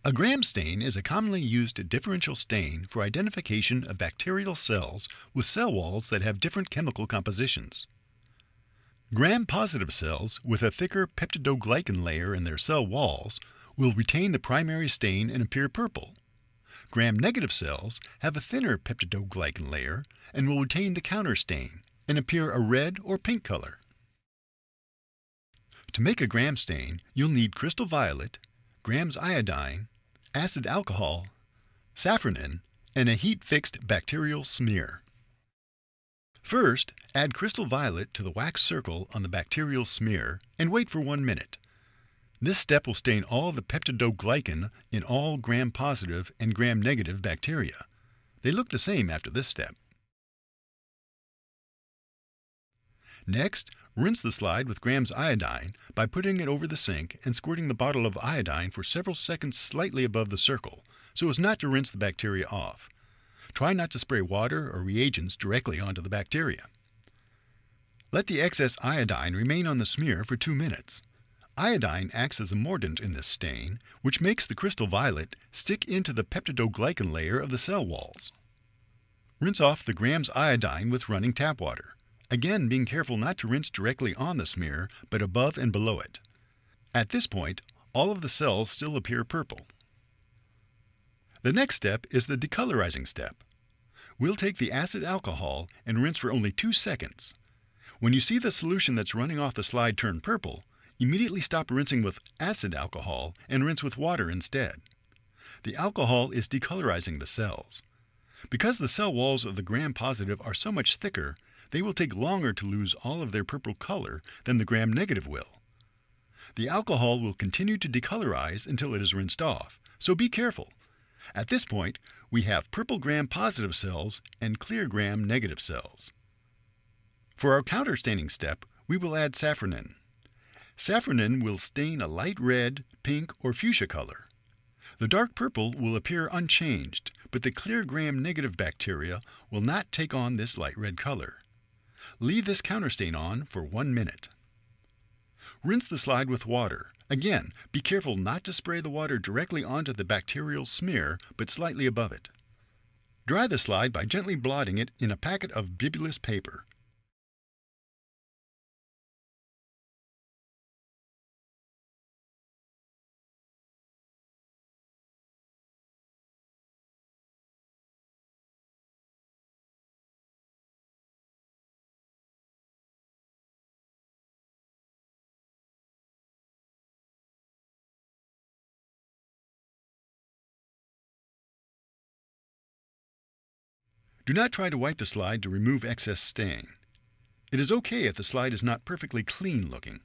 A Gram stain is a commonly used differential stain for identification of bacterial cells with cell walls that have different chemical compositions. Gram-positive cells with a thicker peptidoglycan layer in their cell walls will retain the primary stain and appear purple. Gram-negative cells have a thinner peptidoglycan layer and will retain the counter stain and appear a red or pink color. To make a Gram stain, you'll need crystal violet, Gram's iodine, acid alcohol, Safranin, and a heat-fixed bacterial smear. First, add crystal violet to the wax circle on the bacterial smear and wait for 1 minute. This step will stain all the peptidoglycan in all Gram-positive and Gram-negative bacteria. They look the same after this step. Next, rinse the slide with Gram's iodine by putting it over the sink and squirting the bottle of iodine for several seconds slightly above the circle, so as not to rinse the bacteria off. Try not to spray water or reagents directly onto the bacteria. Let the excess iodine remain on the smear for 2 minutes. Iodine acts as a mordant in this stain, which makes the crystal violet stick into the peptidoglycan layer of the cell walls. Rinse off the Gram's iodine with running tap water, again being careful not to rinse directly on the smear, but above and below it. At this point, all of the cells still appear purple. The next step is the decolorizing step. We'll take the acid alcohol and rinse for only 2 seconds. When you see the solution that's running off the slide turn purple, immediately stop rinsing with acid alcohol and rinse with water instead. The alcohol is decolorizing the cells. Because the cell walls of the Gram-positive are so much thicker, they will take longer to lose all of their purple color than the Gram-negative will. The alcohol will continue to decolorize until it is rinsed off, so be careful. At this point, we have purple Gram-positive cells and clear Gram-negative cells. For our counterstaining step, we will add Safranin. Safranin will stain a light red, pink, or fuchsia color. The dark purple will appear unchanged, but the clear Gram-negative bacteria will not take on this light red color. Leave this counterstain on for 1 minute. Rinse the slide with water. Again, be careful not to spray the water directly onto the bacterial smear, but slightly above it. Dry the slide by gently blotting it in a packet of bibulous paper. Do not try to wipe the slide to remove excess stain. It is okay if the slide is not perfectly clean looking.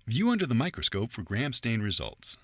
View under the microscope for Gram stain results.